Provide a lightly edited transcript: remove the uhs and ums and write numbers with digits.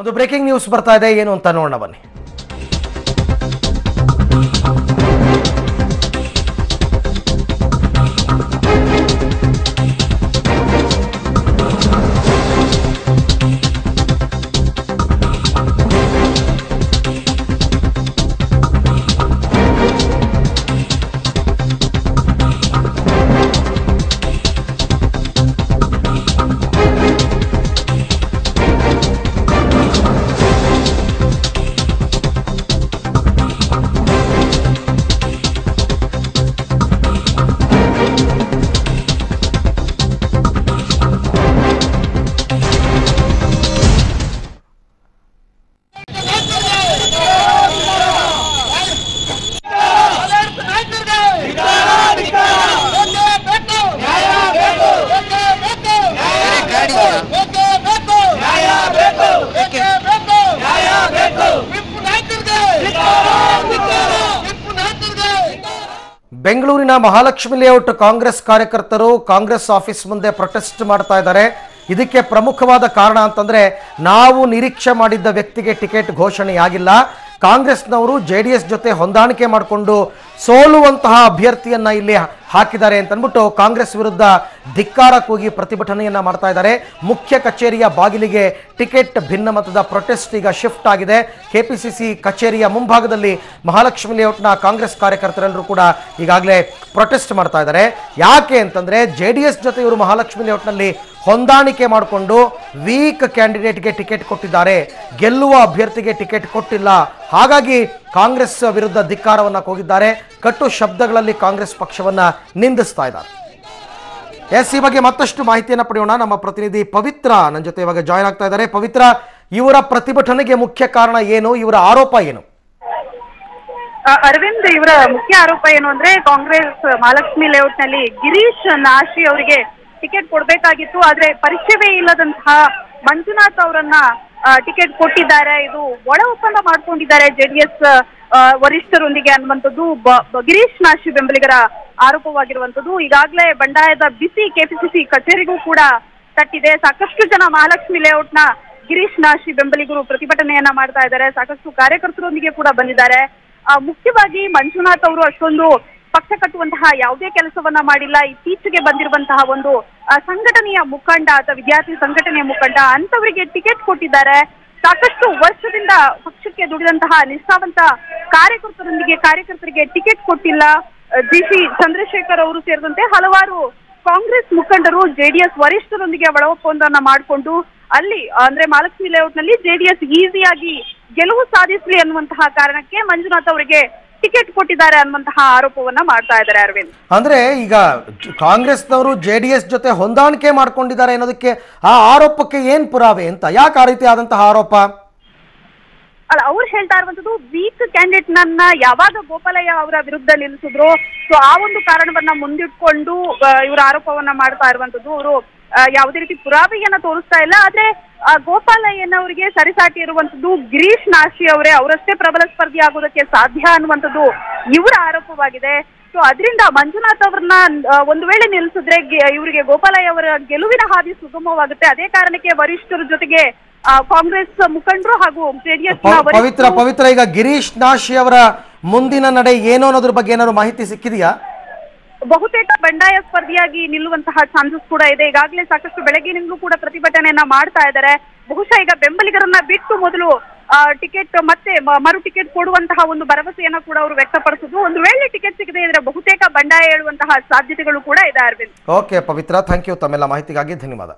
ಒಂದು breaking news ಬರ್ತಾ ಇದೆ, ಏನು ಅಂತ ನೋಡೋಣ ಬನ್ನಿ. ಬೆಂಗಳೂರಿನ ಮಹಾಲಕ್ಷ್ಮಿ ಲೇಔಟ್ ಕಾಂಗ್ರೆಸ್ ಕಾರ್ಯಕರ್ತರು ಕಾಂಗ್ರೆಸ್ ಆಫೀಸ್ ಮುಂದೆ ಪ್ರೊಟೆಸ್ಟ್ ಮಾಡ್ತಾ ಇದ್ದಾರೆ. ಇದಕ್ಕೆ ಪ್ರಮುಖವಾದ ಕಾರಣ ಅಂತಂದ್ರೆ, ನಾವು ನಿರೀಕ್ಷೆ ಮಾಡಿದ್ದ ವ್ಯಕ್ತಿಗೆ ಟಿಕೆಟ್ ಘೋಷಣೆಯಾಗಿಲ್ಲ, ಕಾಂಗ್ರೆಸ್ನವರು ಜೆಡಿಎಸ್ ಜೊತೆ ಹೊಂದಾಣಿಕೆ ಮಾಡಿಕೊಂಡು ಸೋಲುವಂತಹ ಅಭ್ಯರ್ಥಿಯನ್ನ ಇಲ್ಲಿ ಹಾಕಿದ್ದಾರೆ ಅಂತ ಅಂದ್ಬಿಟ್ಟು ಕಾಂಗ್ರೆಸ್ ವಿರುದ್ಧ ಧಿಕ್ಕಾರ ಕೂಗಿ ಪ್ರತಿಭಟನೆಯನ್ನ ಮಾಡ್ತಾ ಇದ್ದಾರೆ. ಮುಖ್ಯ ಕಚೇರಿಯ ಬಾಗಿಲಿಗೆ ಟಿಕೆಟ್ ಭಿನ್ನಮತದ ಪ್ರೊಟೆಸ್ಟ್ ಈಗ ಶಿಫ್ಟ್ ಆಗಿದೆ. ಕೆಪಿಸಿಸಿ ಕಚೇರಿಯ ಮುಂಭಾಗದಲ್ಲಿ ಮಹಾಲಕ್ಷ್ಮಿ ಲೇಔಟ್ನ ಕಾಂಗ್ರೆಸ್ ಕಾರ್ಯಕರ್ತರೆಲ್ಲರೂ ಕೂಡ ಈಗಾಗಲೇ ಪ್ರೊಟೆಸ್ಟ್ ಮಾಡ್ತಾ ಇದ್ದಾರೆ. ಯಾಕೆ ಅಂತಂದ್ರೆ, ಜೆಡಿಎಸ್ ಜೊತೆ ಇವರು ಮಹಾಲಕ್ಷ್ಮಿ ಲೇಔಟ್ನಲ್ಲಿ ಹೊಂದಾಣಿಕೆ ಮಾಡಿಕೊಂಡು ವೀಕ್ ಕ್ಯಾಂಡಿಡೇಟ್ಗೆ ಟಿಕೆಟ್ ಕೊಟ್ಟಿದ್ದಾರೆ, ಗೆಲ್ಲುವ ಅಭ್ಯರ್ಥಿಗೆ ಟಿಕೆಟ್ ಕೊಟ್ಟಿಲ್ಲ. ಹಾಗಾಗಿ ಕಾಂಗ್ರೆಸ್ ವಿರುದ್ಧ ಧಿಕ್ಕಾರವನ್ನ ಕೂಗಿದ್ದಾರೆ. ಕಟ್ಟು ಶಬ್ದಗಳಲ್ಲಿ ಕಾಂಗ್ರೆಸ್ ಪಕ್ಷವನ್ನ ನಿಂದಿಸ್ತಾ ಇದ್ದಾರೆ. ಈ ಬಗ್ಗೆ ಮತ್ತಷ್ಟು ಮಾಹಿತಿಯನ್ನು ಪಡೆಯೋಣ. ನಮ್ಮ ಪ್ರತಿನಿಧಿ ಪವಿತ್ರ ನನ್ನ ಜೊತೆ ಇವಾಗ ಜಾಯ್ನ್ ಆಗ್ತಾ ಇದ್ದಾರೆ. ಪವಿತ್ರ, ಇವರ ಪ್ರತಿಭಟನೆಗೆ ಮುಖ್ಯ ಕಾರಣ ಏನು? ಇವರ ಆರೋಪ ಏನು? ಅರವಿಂದ್, ಇವರ ಮುಖ್ಯ ಆರೋಪ ಏನು ಅಂದ್ರೆ, ಕಾಂಗ್ರೆಸ್ ಮಹಾಲಕ್ಷ್ಮಿ ಲೇಔಟ್ ನಲ್ಲಿ ಗಿರೀಶ್ ನಾಶಿ ಅವರಿಗೆ ಟಿಕೆಟ್ ಕೊಡ್ಬೇಕಾಗಿತ್ತು, ಆದ್ರೆ ಪರಿಚಯವೇ ಇಲ್ಲದಂತಹ ಮಂಜುನಾಥ್ ಅವರನ್ನ ಟಿಕೆಟ್ ಕೊಟ್ಟಿದ್ದಾರೆ. ಇದು ಒಳ ಒಪ್ಪಂದ ಮಾಡ್ಕೊಂಡಿದ್ದಾರೆ ಜೆಡಿಎಸ್ ವರಿಷ್ಠರೊಂದಿಗೆ ಅನ್ನುವಂಥದ್ದು ಗಿರೀಶ್ ನಾಶಿ ಬೆಂಬಲಿಗರ ಆರೋಪವಾಗಿರುವಂತದ್ದು. ಈಗಾಗಲೇ ಬಂಡಾಯದ ಬಿಸಿ ಕೆಪಿಸಿಸಿ ಕಚೇರಿಗೂ ಕೂಡ ತಟ್ಟಿದೆ. ಸಾಕಷ್ಟು ಜನ ಮಹಾಲಕ್ಷ್ಮಿ ಲೇಔಟ್ನ ಗಿರೀಶ್ ನಾಶಿ ಬೆಂಬಲಿಗರು ಪ್ರತಿಭಟನೆಯನ್ನ ಮಾಡ್ತಾ ಇದ್ದಾರೆ. ಸಾಕಷ್ಟು ಕಾರ್ಯಕರ್ತರೊಂದಿಗೆ ಕೂಡ ಬಂದಿದ್ದಾರೆ. ಮುಖ್ಯವಾಗಿ ಮಂಜುನಾಥ್ ಅವರು ಅಷ್ಟೊಂದು ಪಕ್ಷ ಕಟ್ಟುವಂತಹ ಯಾವುದೇ ಕೆಲಸವನ್ನ ಮಾಡಿಲ್ಲ. ಇತ್ತೀಚೆಗೆ ಬಂದಿರುವಂತಹ ಒಂದು ಸಂಘಟನೆಯ ಮುಖಂಡ ಅಥವಾ ವಿದ್ಯಾರ್ಥಿ ಸಂಘಟನೆಯ ಮುಖಂಡ ಅಂತವರಿಗೆ ಟಿಕೆಟ್ ಕೊಟ್ಟಿದ್ದಾರೆ. ಸಾಕಷ್ಟು ವರ್ಷದಿಂದ ಪಕ್ಷಕ್ಕೆ ದುಡಿದಂತಹ ನಿಷ್ಠಾವಂತ ಕಾರ್ಯಕರ್ತರಿಗೆ ಟಿಕೆಟ್ ಕೊಟ್ಟಿಲ್ಲ. ಜಿಸಿ ಚಂದ್ರಶೇಖರ್ ಅವರು ಸೇರಿದಂತೆ ಹಲವಾರು ಕಾಂಗ್ರೆಸ್ ಮುಖಂಡರು ಜೆಡಿಎಸ್ ವರಿಷ್ಠರೊಂದಿಗೆ ಒಳ ಒಪ್ಪಂದವನ್ನ ಮಾಡಿಕೊಂಡು ಅಲ್ಲಿ ಅಂದ್ರೆ ಮಹಾಲಕ್ಷ್ಮಿ ಲೇಔಟ್ ನಲ್ಲಿ ಜೆಡಿಎಸ್ ಈಸಿಯಾಗಿ ಗೆಲುವು ಸಾಧಿಸಲಿ ಅನ್ನುವಂತಹ ಕಾರಣಕ್ಕೆ ಮಂಜುನಾಥ್ ಅವರಿಗೆ ಟಿಕೆಟ್ ಕೊಟ್ಟಿದ್ದಾರೆ ಅನ್ನುವಂತಹ ಆರೋಪವನ್ನ ಮಾಡ್ತಾ ಇದ್ದಾರೆ. ಅರವಿಂದ್, ಅಂದ್ರೆ ಈಗ ಕಾಂಗ್ರೆಸ್ನವರು ಜೆಡಿಎಸ್ ಜೊತೆ ಹೊಂದಾಣಿಕೆ ಮಾಡ್ಕೊಂಡಿದ್ದಾರೆ ಅನ್ನೋದಕ್ಕೆ ಆ ಆರೋಪಕ್ಕೆ ಏನ್ ಪುರಾವೆ ಅಂತ? ಯಾಕೆ ಆ ರೀತಿ ಆದಂತಹ ಆರೋಪ? ಅಲ್ಲ, ಅವ್ರು ಹೇಳ್ತಾ ಇರುವಂತದ್ದು ವೀಕ್ ಕ್ಯಾಂಡಿಡೇಟ್ ನನ್ನ ಯಾವಾಗ ಗೋಪಾಲಯ್ಯ ಅವರ ವಿರುದ್ಧ ನಿಲ್ಲಿಸಿದ್ರು, ಸೊ ಆ ಒಂದು ಕಾರಣವನ್ನ ಮುಂದಿಟ್ಕೊಂಡು ಇವರ ಆರೋಪವನ್ನ ಮಾಡ್ತಾ ಇರುವಂತದ್ದು. ಅವರು ಯಾವುದೇ ರೀತಿ ಪುರಾವೆಯನ್ನ ತೋರಿಸ್ತಾ ಇಲ್ಲ. ಆದ್ರೆ ಗೋಪಾಲಯ್ಯನವರಿಗೆ ಸರಿಸಾಟಿ ಇರುವಂತದ್ದು ಗಿರೀಶ್ ನಾಶಿ ಅವರೇ, ಅವರಷ್ಟೇ ಪ್ರಬಲ ಸ್ಪರ್ಧಿ ಆಗೋದಕ್ಕೆ ಸಾಧ್ಯ ಅನ್ನುವಂಥದ್ದು ಇವರ ಆರೋಪವಾಗಿದೆ. ಸೊ ಅದರಿಂದ ಮಂಜುನಾಥ್ ಅವ್ರನ್ನ ಒಂದು ವೇಳೆ ನಿಲ್ಲಿಸಿದ್ರೆ ಇವರಿಗೆ ಗೋಪಾಲಯ್ಯ ಅವರ ಗೆಲುವಿನ ಹಾದಿ ಸುಗಮವಾಗುತ್ತೆ. ಅದೇ ಕಾರಣಕ್ಕೆ ವರಿಷ್ಠರ ಜೊತೆಗೆ ಕಾಂಗ್ರೆಸ್ ಮುಖಂಡರು ಹಾಗೂ ಜೆಡಿಎಸ್ ಪವಿತ್ರ ಈಗ ಗಿರೀಶ್ ನಾಶಿ ಅವರ ಮುಂದಿನ ನಡೆ ಏನು ಅನ್ನೋದ್ರ ಬಗ್ಗೆ ಏನಾದ್ರು ಮಾಹಿತಿ ಸಿಕ್ಕಿದೆಯಾ? ಬಹುತೇಕ ಬಂಡಾಯ ಸ್ಪರ್ಧಿಯಾಗಿ ನಿಲ್ಲುವಂತಹ ಚಾನ್ಸಸ್ ಕೂಡ ಇದೆ. ಈಗಾಗಲೇ ಸಾಕಷ್ಟು ಬೆಳಗ್ಗಿನಿಂದಲೂ ಕೂಡ ಪ್ರತಿಭಟನೆಯನ್ನ ಮಾಡ್ತಾ ಇದ್ದಾರೆ. ಬಹುಶಃ ಈಗ ಬೆಂಬಲಿಗರನ್ನ ಬಿಟ್ಟು ಮೊದಲು ಟಿಕೆಟ್ ಮತ್ತೆ ಮರು ಟಿಕೆಟ್ ಕೊಡುವಂತಹ ಒಂದು ಭರವಸೆಯನ್ನ ಕೂಡ ಅವರು ವ್ಯಕ್ತಪಡಿಸುದು. ಒಂದು ವೇಳೆ ಟಿಕೆಟ್ ಸಿಗದೆ ಇದ್ರೆ ಬಹುತೇಕ ಬಂಡಾಯ ಹೇಳುವಂತಹ ಸಾಧ್ಯತೆಗಳು ಕೂಡ ಇದೆ. Arvind, okay Pavitra, thank you. ತಮ್ಮೆಲ್ಲ ಮಾಹಿತಿಗಾಗಿ ಧನ್ಯವಾದ.